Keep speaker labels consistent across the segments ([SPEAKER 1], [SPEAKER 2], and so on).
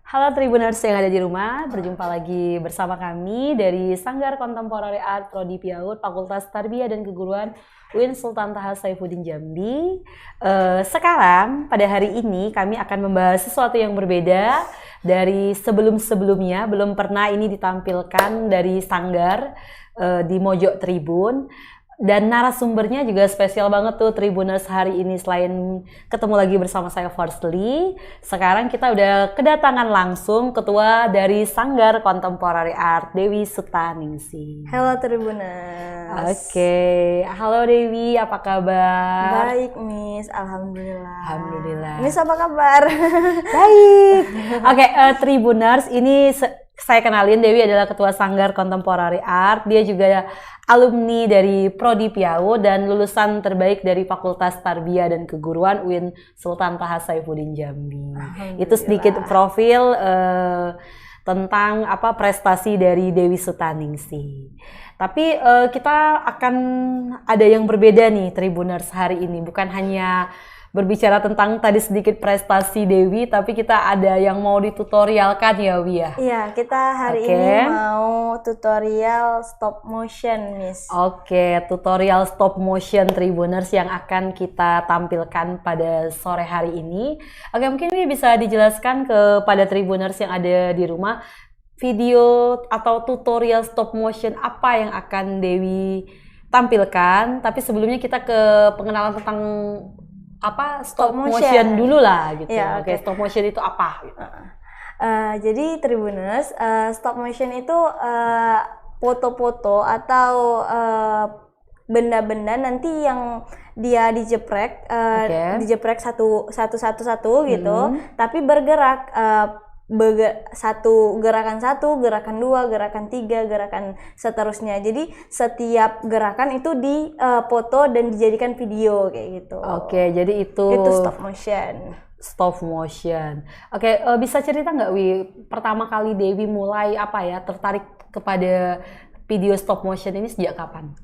[SPEAKER 1] Halo Tribuners yang ada di rumah, berjumpa lagi bersama kami dari Sanggar Contemporary Art Prodi PIAUD Fakultas Tarbiyah dan Keguruan UIN Sultan Taha Saifuddin Jambi. Sekarang pada hari ini kami akan membahas sesuatu yang berbeda dari sebelum-sebelumnya. Belum pernah ini ditampilkan dari Sanggar di Mojok Tribun. Dan narasumbernya juga spesial banget tuh Tribuners hari ini. Selain ketemu lagi bersama saya Firstly, sekarang kita udah kedatangan langsung ketua dari Sanggar Contemporary Art, Dewi Sutaningsih.
[SPEAKER 2] Halo Tribuners.
[SPEAKER 1] Oke, halo Dewi, apa kabar?
[SPEAKER 2] Baik Miss, Alhamdulillah.
[SPEAKER 1] Alhamdulillah.
[SPEAKER 2] Miss apa kabar?
[SPEAKER 1] Baik. Oke, Tribuners, ini saya kenalin, Dewi adalah ketua Sanggar Contemporary Art. Dia juga alumni dari Prodi PIAUD dan lulusan terbaik dari Fakultas Tarbiyah dan Keguruan UIN Sultan Taha Saifuddin Jambi. Itu sedikit profil tentang prestasi dari Dewi Sutaningsih. Tapi kita akan ada yang berbeda nih Tribuners hari ini, bukan hanya berbicara tentang tadi sedikit prestasi Dewi, tapi kita ada yang mau ditutorialkan ya Wi ya?
[SPEAKER 2] Iya, kita hari ini mau tutorial stop motion Miss.
[SPEAKER 1] Oke, tutorial stop motion Tribuners yang akan kita tampilkan pada sore hari ini. Oke, mungkin Wi bisa dijelaskan kepada Tribuners yang ada di rumah, video atau tutorial stop motion apa yang akan Dewi tampilkan. Tapi sebelumnya kita ke pengenalan tentang stop motion dulu lah gitu.
[SPEAKER 2] Ya,
[SPEAKER 1] Oke, stop motion itu apa? Gitu.
[SPEAKER 2] Jadi Tribuners, stop motion itu foto-foto atau benda-benda nanti yang dia dijeprek, dijeprek satu gitu, tapi bergerak. Gerakan 1, gerakan 2, gerakan 3, gerakan seterusnya. Jadi setiap gerakan itu dipoto dan dijadikan video kayak gitu.
[SPEAKER 1] Oke, jadi itu
[SPEAKER 2] stop motion.
[SPEAKER 1] Stop motion. Oke, bisa cerita nggak Wi, pertama kali Dewi mulai tertarik kepada video stop motion ini sejak kapan?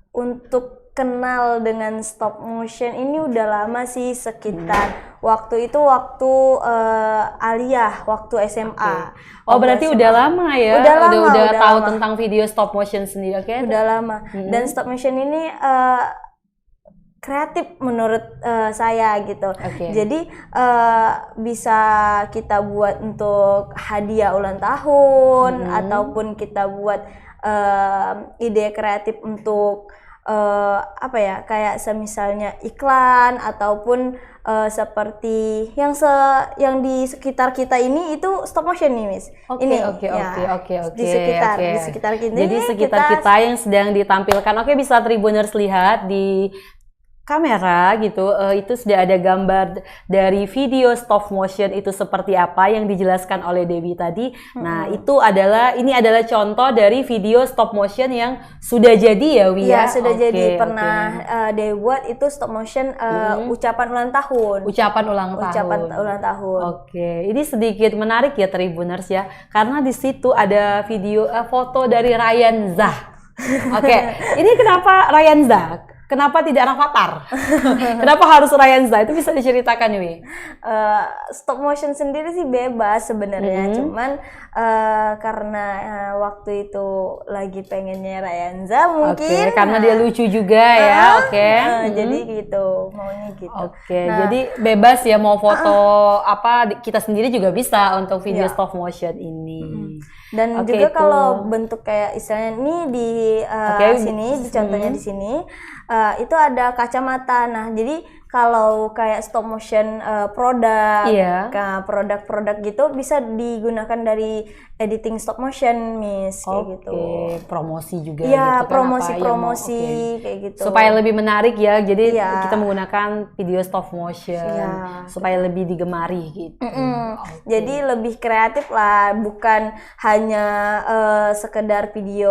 [SPEAKER 2] Untuk kenal dengan stop motion ini udah lama sih, sekitar waktu aliyah, waktu SMA.
[SPEAKER 1] Oh, berarti SMA. Udah lama ya? Udah tahu tentang video stop motion sendiri, oke?
[SPEAKER 2] Udah lama. Dan stop motion ini kreatif menurut saya gitu. Jadi bisa kita buat untuk hadiah ulang tahun, ataupun kita buat ide kreatif untuk kayak semisalnya iklan, ataupun seperti yang di sekitar kita ini itu stop motion nih Miss.
[SPEAKER 1] Oke.
[SPEAKER 2] Di sekitar kita.
[SPEAKER 1] Jadi sekitar kita yang sedang ditampilkan. Oke, bisa Tribuners lihat di kamera gitu, itu sudah ada gambar dari video stop motion itu seperti apa yang dijelaskan oleh Dewi tadi. Nah, ini adalah contoh dari video stop motion yang sudah jadi ya Wi ya?
[SPEAKER 2] Iya, sudah jadi. Pernah Dewi buat itu stop motion ucapan ulang tahun.
[SPEAKER 1] Ucapan ulang tahun. Oke, ini sedikit menarik ya Tribuners ya, karena di situ ada video foto dari Ryan Zah. Oke, ini kenapa Ryan Zah? Kenapa tidak Rafathar? Kenapa harus Ryan Zah? Itu bisa diceritakan Wi?
[SPEAKER 2] Stop motion sendiri sih bebas sebenarnya, cuman karena waktu itu lagi pengennya Ryan Zah mungkin.
[SPEAKER 1] Karena dia lucu juga ya,
[SPEAKER 2] jadi gitu, maunya gitu.
[SPEAKER 1] Jadi bebas ya, mau foto kita sendiri juga bisa untuk video stop motion ini.
[SPEAKER 2] Dan juga kalau bentuk kayak istilahnya ini di sini, contohnya di sini, itu ada kacamata. Nah, jadi kalau kayak stop motion produk gitu bisa digunakan dari editing stop motion Miss, kayak gitu.
[SPEAKER 1] Promosi juga
[SPEAKER 2] gitu kan, promosi kayak gitu.
[SPEAKER 1] Supaya lebih menarik ya. Jadi kita menggunakan video stop motion supaya lebih digemari gitu.
[SPEAKER 2] Jadi lebih kreatif lah, bukan hanya sekedar video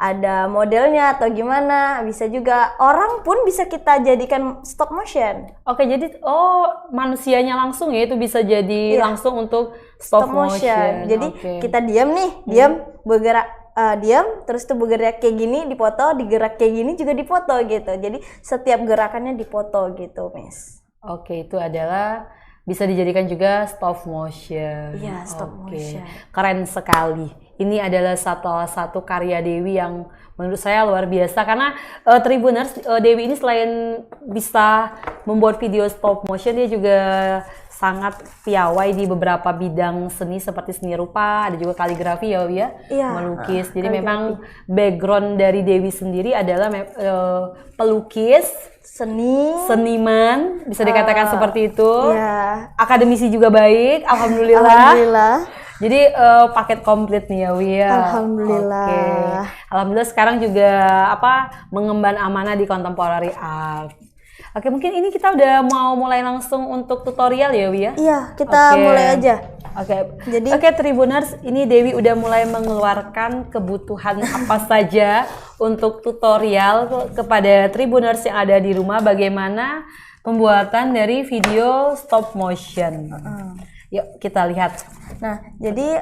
[SPEAKER 2] ada modelnya atau gimana, bisa juga orang pun bisa kita jadikan stop motion.
[SPEAKER 1] Jadi manusianya langsung ya, itu bisa jadi langsung untuk stop motion.
[SPEAKER 2] Jadi kita diam bergerak, diam terus tuh bergerak kayak gini dipoto, digerak kayak gini juga dipoto gitu. Jadi setiap gerakannya dipoto gitu Miss.
[SPEAKER 1] Itu adalah bisa dijadikan juga stop motion.
[SPEAKER 2] Iya, stop motion.
[SPEAKER 1] Keren sekali. Ini adalah salah satu karya Dewi yang menurut saya luar biasa karena Tribuners, Dewi ini selain bisa membuat video stop motion, dia juga sangat piawai di beberapa bidang seni seperti seni rupa, ada juga kaligrafi ya,
[SPEAKER 2] Iya,
[SPEAKER 1] melukis. Jadi memang background dari Dewi sendiri adalah pelukis, seniman, bisa dikatakan seperti itu.
[SPEAKER 2] Iya.
[SPEAKER 1] Akademisi juga baik, alhamdulillah. Jadi paket komplit nih ya, Wi.
[SPEAKER 2] Alhamdulillah.
[SPEAKER 1] Alhamdulillah sekarang juga mengemban amanah di Contemporary Art. Oke, mungkin ini kita udah mau mulai langsung untuk tutorial ya, Wi ya?
[SPEAKER 2] Iya, kita mulai aja.
[SPEAKER 1] Oke, Tribuners, ini Dewi udah mulai mengeluarkan kebutuhan apa saja untuk tutorial kepada Tribuners yang ada di rumah bagaimana pembuatan dari video stop motion. Yuk kita lihat.
[SPEAKER 2] Nah, jadi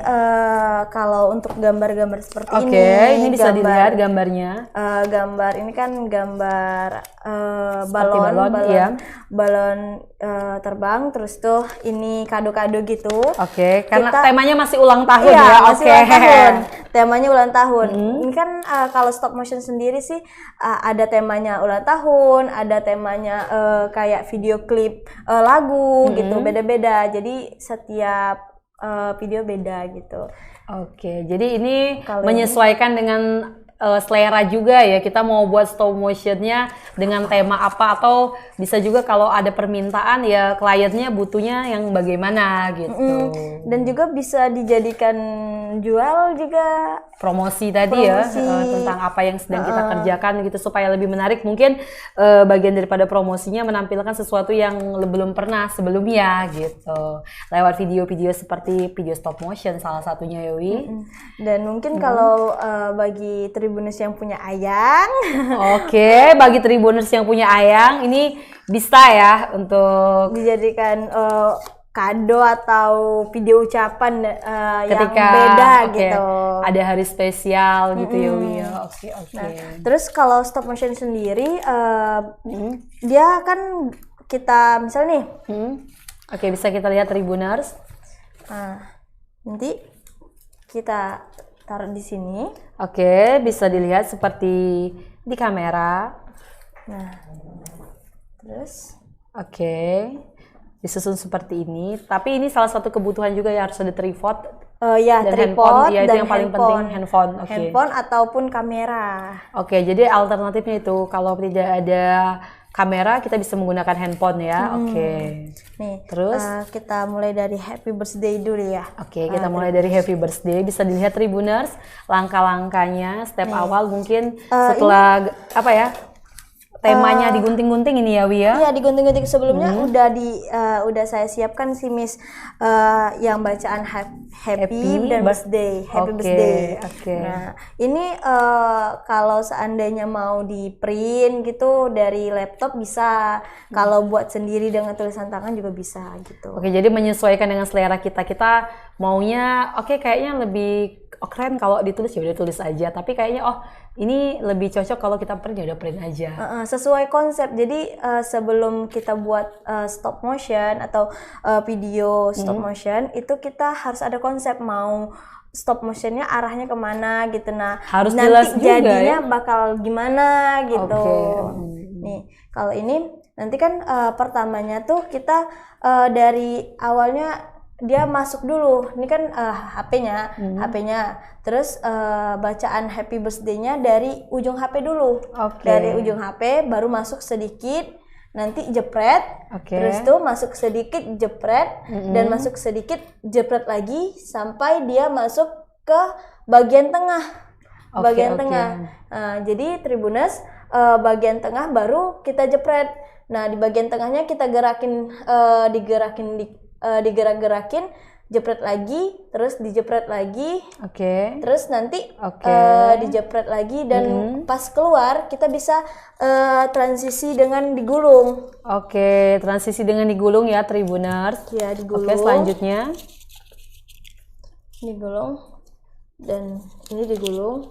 [SPEAKER 2] kalau untuk gambar-gambar seperti ini,
[SPEAKER 1] ini bisa dilihat gambarnya.
[SPEAKER 2] Gambar ini kan gambar balon terbang, terus tuh ini kado-kado gitu.
[SPEAKER 1] Karena temanya masih ulang tahun
[SPEAKER 2] masih ulang tahun. Temanya ulang tahun. Ini kan kalau stop motion sendiri sih ada temanya ulang tahun, ada temanya kayak video klip lagu gitu, beda-beda. Jadi setiap video beda gitu.
[SPEAKER 1] Jadi ini menyesuaikan dengan selera juga ya, kita mau buat stop motionnya dengan tema apa, atau bisa juga kalau ada permintaan ya kliennya butuhnya yang bagaimana gitu.
[SPEAKER 2] Dan juga bisa dijadikan jual juga,
[SPEAKER 1] promosi tadi ya, tentang apa yang sedang kita kerjakan gitu supaya lebih menarik. Mungkin bagian daripada promosinya menampilkan sesuatu yang belum pernah sebelumnya gitu, lewat video-video seperti video stop motion salah satunya, Yowi.
[SPEAKER 2] Dan mungkin kalau bagi Tribuners yang punya ayang,
[SPEAKER 1] bagi Tribuners yang punya ayang ini bisa ya untuk
[SPEAKER 2] dijadikan kado atau video ucapan ketika yang beda gitu.
[SPEAKER 1] Ada hari spesial gitu ya, Wi.
[SPEAKER 2] Nah, terus kalau stop motion sendiri dia kan kita misal nih.
[SPEAKER 1] Bisa kita lihat Tribuners.
[SPEAKER 2] Nanti kita taruh di sini.
[SPEAKER 1] Bisa dilihat seperti di kamera.
[SPEAKER 2] Nah, terus
[SPEAKER 1] disusun seperti ini. Tapi ini salah satu kebutuhan juga ya, harus ada tripod.
[SPEAKER 2] Dan tripod
[SPEAKER 1] itu yang paling penting, handphone.
[SPEAKER 2] Handphone ataupun kamera.
[SPEAKER 1] Jadi alternatifnya itu kalau tidak ada kamera kita bisa menggunakan handphone ya.
[SPEAKER 2] Nih,
[SPEAKER 1] terus
[SPEAKER 2] kita mulai dari Happy Birthday dulu ya.
[SPEAKER 1] Kita mulai dari Happy Birthday. Bisa dilihat Tribuners langkah-langkahnya, step awal mungkin setelah temanya digunting-gunting ini ya, Wi ya?
[SPEAKER 2] Iya, digunting-gunting sebelumnya udah saya siapkan sih, Miss, yang bacaan happy dan birthday, happy birthday. Nah, ini kalau seandainya mau di print gitu dari laptop bisa, kalau buat sendiri dengan tulisan tangan juga bisa gitu.
[SPEAKER 1] Jadi menyesuaikan dengan selera kita. Kita maunya kayaknya lebih keren kalau ditulis, ya udah tulis aja. Tapi kayaknya ini lebih cocok kalau kita print, ya udah print aja.
[SPEAKER 2] Sesuai konsep. Jadi sebelum kita buat stop motion atau video stop motion, itu kita harus ada konsep mau stop motionnya arahnya kemana gitu. Nah,
[SPEAKER 1] harus
[SPEAKER 2] nanti
[SPEAKER 1] jelas juga
[SPEAKER 2] jadinya
[SPEAKER 1] ya?
[SPEAKER 2] Bakal gimana gitu. Nih, kalau ini nanti kan pertamanya tuh kita dari awalnya dia masuk dulu, ini kan HP-nya, terus bacaan happy birthday-nya dari ujung HP dulu, dari ujung HP baru masuk sedikit, nanti jepret, terus tuh masuk sedikit jepret, dan masuk sedikit jepret lagi sampai dia masuk ke bagian tengah, tengah. Jadi Tribuners bagian tengah baru kita jepret. Nah, di bagian tengahnya kita digerak-gerakin, jepret lagi, terus dijepret lagi, terus nanti dijepret lagi, dan pas keluar kita bisa transisi dengan digulung.
[SPEAKER 1] Transisi dengan digulung ya, Tribuners.
[SPEAKER 2] Ya, digulung.
[SPEAKER 1] Selanjutnya
[SPEAKER 2] digulung, dan ini digulung,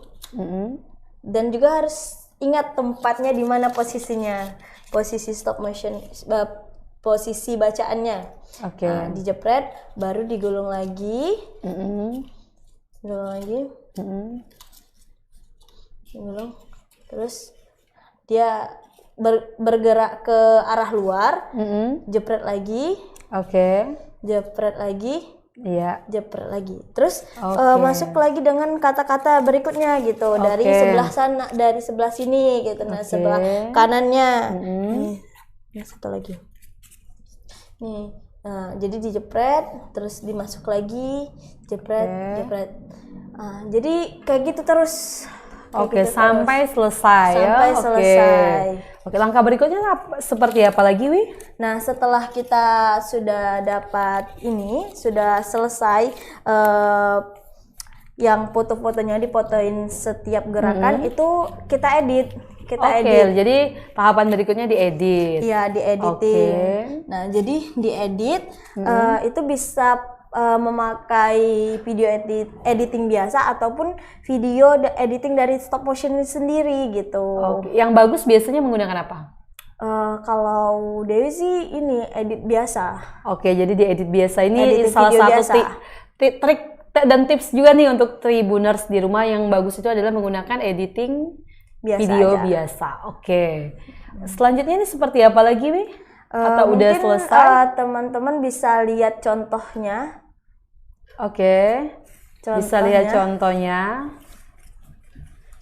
[SPEAKER 2] dan juga harus ingat tempatnya di mana posisinya, posisi stop motion. posisi bacaannya.
[SPEAKER 1] Oke.
[SPEAKER 2] Nah, dijepret, baru digulung lagi. Gulung lagi. Gulung. Terus dia bergerak ke arah luar. Jepret lagi.
[SPEAKER 1] Oke.
[SPEAKER 2] Jepret lagi.
[SPEAKER 1] Iya.
[SPEAKER 2] Jepret lagi. Terus masuk lagi dengan kata-kata berikutnya gitu. Dari sebelah sana, dari sebelah sini gitu. Nah, sebelah kanannya. Nih, satu lagi. Nih. Nah, jadi dijepret, terus dimasuk lagi, jepret, jepret. Nah, jadi kayak gitu terus.
[SPEAKER 1] Oke, gitu sampai selesai ya.
[SPEAKER 2] Sampai selesai.
[SPEAKER 1] Oke, langkah berikutnya seperti apa lagi, Wi?
[SPEAKER 2] Nah, setelah kita sudah dapat ini, sudah selesai yang foto-fotonya dipotoin setiap gerakan itu kita edit.
[SPEAKER 1] Jadi tahapan berikutnya diedit.
[SPEAKER 2] Iya, diediting. Nah, jadi diedit itu bisa memakai video editing biasa ataupun video editing dari stop motion sendiri gitu.
[SPEAKER 1] Yang bagus biasanya menggunakan apa?
[SPEAKER 2] Kalau Dewi sih ini edit biasa.
[SPEAKER 1] Jadi diedit biasa. Ini salah satu trik dan tips juga nih untuk Tribuners di rumah. Yang bagus itu adalah menggunakan editing video biasa. Selanjutnya ini seperti apa lagi, Wi? Atau udah selesai?
[SPEAKER 2] Teman-teman bisa lihat contohnya.
[SPEAKER 1] Bisa lihat contohnya.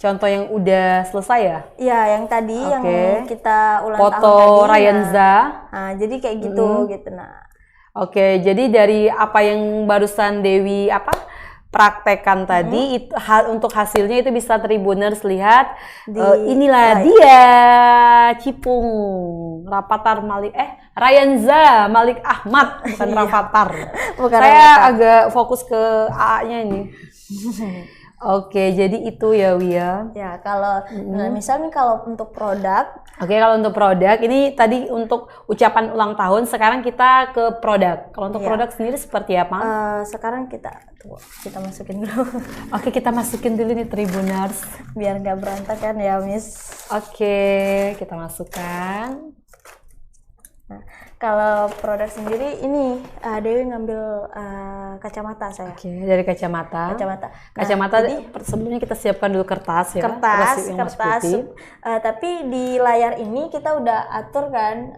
[SPEAKER 1] Contoh yang udah selesai ya?
[SPEAKER 2] Iya, yang tadi yang kita ulang
[SPEAKER 1] tahun tadi.
[SPEAKER 2] Foto
[SPEAKER 1] Ryanza.
[SPEAKER 2] Nah, jadi kayak gitu gitu. Nah.
[SPEAKER 1] Jadi dari apa yang barusan Dewi praktekkan tadi itu untuk hasilnya itu bisa Tribuners lihat inilah dia Cipung Rafathar Malik Ryanza Malik Ahmad bukan Rafathar. Saya agak fokus ke A-nya ini. Jadi itu ya Wia.
[SPEAKER 2] Ya kalau misalnya kalau untuk produk.
[SPEAKER 1] Kalau untuk produk ini tadi untuk ucapan ulang tahun. Sekarang kita ke produk. Kalau untuk produk sendiri seperti apa?
[SPEAKER 2] Sekarang kita masukin dulu.
[SPEAKER 1] Kita masukin dulu nih Tribuners
[SPEAKER 2] biar nggak berantakan ya Miss.
[SPEAKER 1] Kita masukkan.
[SPEAKER 2] Nah, kalau produk sendiri ini Dewi ngambil kacamata saya.
[SPEAKER 1] Dari kacamata. Kacamata sebelumnya kita siapkan dulu kertas ya.
[SPEAKER 2] Kertas. Tapi di layar ini kita udah atur kan,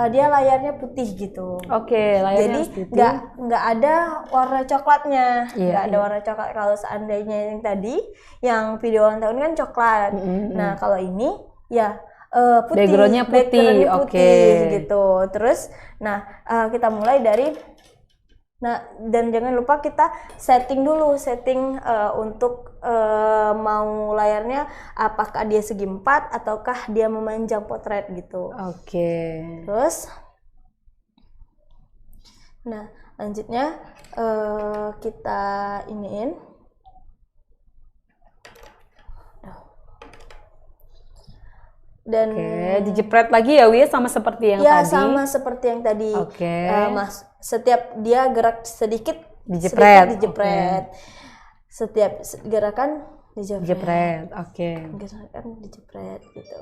[SPEAKER 2] dia layarnya putih gitu.
[SPEAKER 1] Layarnya
[SPEAKER 2] jadi nggak ada warna coklatnya, ada warna coklat. Kalau seandainya yang tadi, yang video ulang tahun kan coklat. Nah kalau ini ya putih,
[SPEAKER 1] backgroundnya putih,
[SPEAKER 2] gitu. Terus, kita mulai dari, dan jangan lupa kita setting dulu, untuk mau layarnya apakah dia segi 4 ataukah dia memanjang potret gitu. Terus, lanjutnya kita iniin. Dan
[SPEAKER 1] dijepret lagi ya Wi, sama seperti yang tadi.
[SPEAKER 2] Sama seperti yang tadi. Mas, setiap dia gerak sedikit dijepret. Setiap gerakan dijepret. Gerakan dijepret gitu.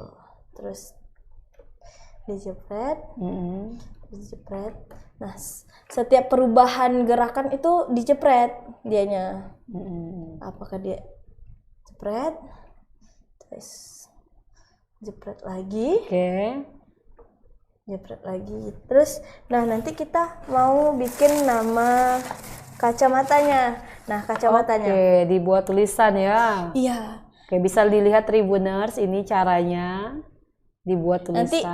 [SPEAKER 2] Terus dijepret. Dijepret. Nah, setiap perubahan gerakan itu dijepret dianya. Apakah dia jepret? Terus jepret lagi. Jepret lagi. Terus nanti kita mau bikin nama kacamatanya. Kacamatanya
[SPEAKER 1] dibuat tulisan ya.
[SPEAKER 2] Iya.
[SPEAKER 1] Bisa dilihat Tribuners, ini caranya dibuat tulisan.
[SPEAKER 2] Nanti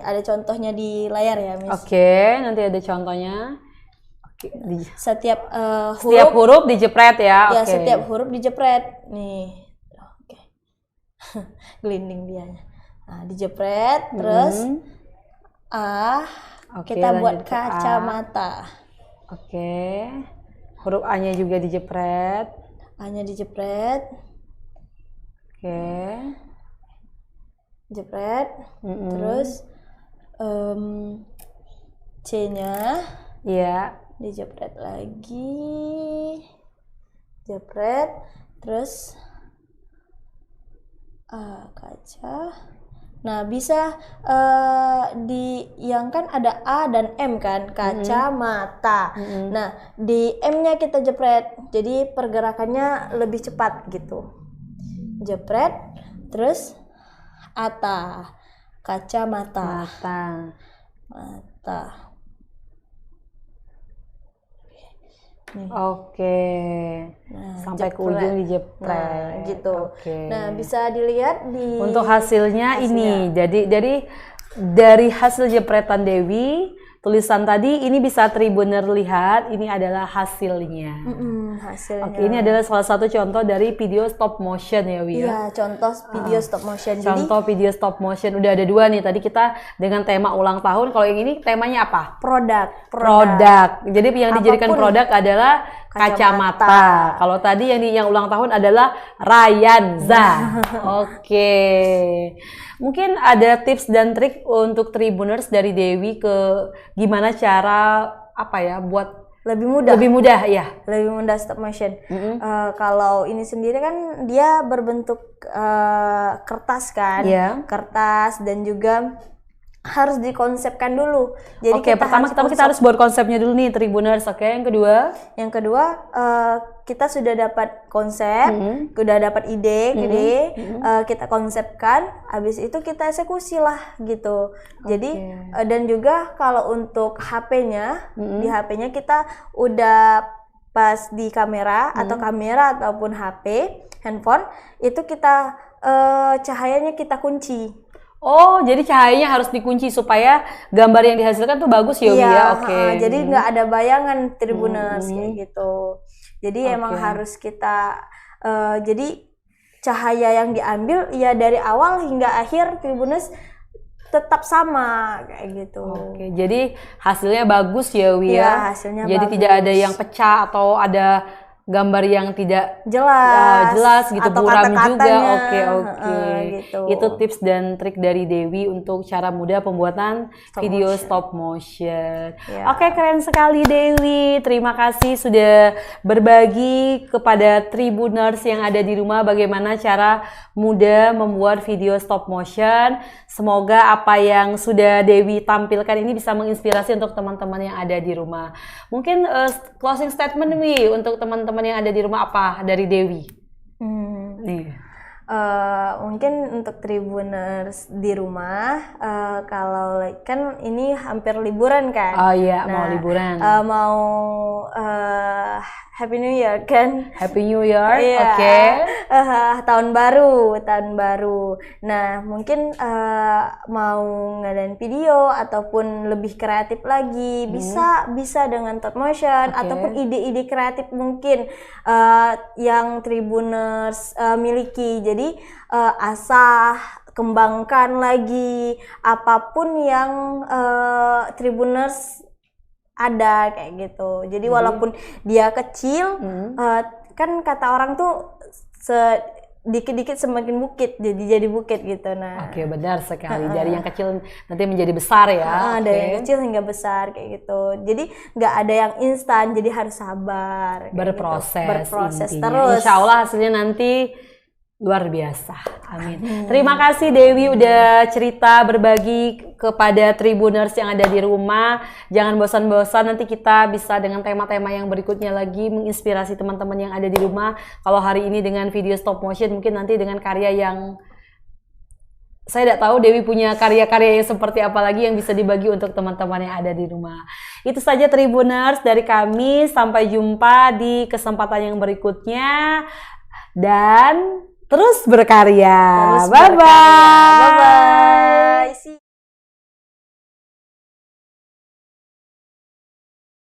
[SPEAKER 2] ada contohnya di layar ya, Miss.
[SPEAKER 1] Nanti ada contohnya.
[SPEAKER 2] Setiap
[SPEAKER 1] huruf dijepret ya.
[SPEAKER 2] Setiap huruf dijepret. Nih. Gelinding dia. Dijepret, terus kita buat kacamata.
[SPEAKER 1] Huruf A-nya juga dijepret.
[SPEAKER 2] A-nya dijepret. Jepret. Terus C-nya dijepret lagi. Jepret, terus kaca, Nah, bisa yang kan ada A dan M kan, kacamata. Nah, di M-nya kita jepret. Jadi pergerakannya lebih cepat gitu. Jepret, terus ata, kacamata. Mata.
[SPEAKER 1] Nih. Oke. Nah, sampai ke ujung dijepret.
[SPEAKER 2] Nah, gitu. Nah, bisa dilihat di
[SPEAKER 1] untuk hasilnya ini. Jadi dari hasil jepretan Dewi, tulisan tadi ini bisa Tribuner lihat, ini adalah hasilnya.
[SPEAKER 2] Hasilnya.
[SPEAKER 1] Oke, ini adalah salah satu contoh dari video stop motion ya, Wi.
[SPEAKER 2] Iya, contoh video stop motion.
[SPEAKER 1] Contoh video stop motion udah ada 2 nih. Tadi kita dengan tema ulang tahun. Kalau yang ini temanya apa?
[SPEAKER 2] Produk.
[SPEAKER 1] Jadi yang dijadikan produk adalah kacamata. Kalau tadi yang ulang tahun adalah Rayanza. Oke. Mungkin ada tips dan trik untuk Tribuners dari Dewi ke gimana cara buat lebih mudah
[SPEAKER 2] stop motion. Kalau ini sendiri kan dia berbentuk kertas kan, kertas dan juga harus dikonsepkan dulu. Jadi
[SPEAKER 1] pertama kita harus buat konsepnya dulu nih Tribuners. Yang kedua kita sudah dapat konsep, sudah dapat ide, kita konsepkan, habis itu kita eksekusi lah gitu. Jadi dan juga kalau untuk HP-nya, di HP-nya kita udah pas di kamera ataupun HP, handphone itu kita cahayanya kita kunci. Oh, jadi cahayanya harus dikunci supaya gambar yang dihasilkan tuh bagus ya, Wi ya.
[SPEAKER 2] Jadi nggak ada bayangan Tribuners kayak gitu. Jadi emang harus kita jadi cahaya yang diambil ya dari awal hingga akhir Tribuners tetap sama kayak gitu.
[SPEAKER 1] Jadi hasilnya bagus ya, Wi ya.
[SPEAKER 2] Hasilnya
[SPEAKER 1] jadi
[SPEAKER 2] bagus.
[SPEAKER 1] Tidak ada yang pecah atau ada gambar yang tidak
[SPEAKER 2] jelas
[SPEAKER 1] gitu,
[SPEAKER 2] atau
[SPEAKER 1] buram juga.
[SPEAKER 2] Gitu.
[SPEAKER 1] Itu tips dan trik dari Dewi untuk cara mudah pembuatan video stop motion. Keren sekali Dewi. Terima kasih sudah berbagi kepada Tribuners yang ada di rumah bagaimana cara mudah membuat video stop motion. Semoga apa yang sudah Dewi tampilkan ini bisa menginspirasi untuk teman-teman yang ada di rumah. Mungkin closing statement Wi untuk teman-teman yang ada di rumah apa dari Dewi?
[SPEAKER 2] Mungkin untuk Tribuners di rumah, kalau kan ini hampir liburan kan?
[SPEAKER 1] Mau liburan.
[SPEAKER 2] Mau Happy New Year kan?
[SPEAKER 1] Happy New Year,
[SPEAKER 2] tahun baru. Nah, mungkin mau ngadain video ataupun lebih kreatif lagi, bisa dengan stop motion ataupun ide-ide kreatif mungkin yang Tribuners miliki. Jadi asah kembangkan lagi apapun yang Tribuners ada kayak gitu. Jadi walaupun dia kecil, kan kata orang tuh dikit-dikit semakin bukit, jadi bukit gitu. Nah,
[SPEAKER 1] benar sekali. Dari yang kecil nanti menjadi besar ya.
[SPEAKER 2] Dari yang kecil hingga besar kayak gitu. Jadi nggak ada yang instan, jadi harus sabar. Berproses
[SPEAKER 1] intinya.
[SPEAKER 2] Terus.
[SPEAKER 1] Insya Allah hasilnya nanti luar biasa. Amin. Terima kasih Dewi udah cerita berbagi kepada Tribuners yang ada di rumah. Jangan bosan-bosan, nanti kita bisa dengan tema-tema yang berikutnya lagi menginspirasi teman-teman yang ada di rumah. Kalau hari ini dengan video stop motion, mungkin nanti dengan karya yang saya tidak tahu Dewi punya karya-karya yang seperti apa lagi yang bisa dibagi untuk teman-teman yang ada di rumah. Itu saja Tribuners dari kami. Sampai jumpa di kesempatan yang berikutnya. Dan terus berkarya. Bye-bye.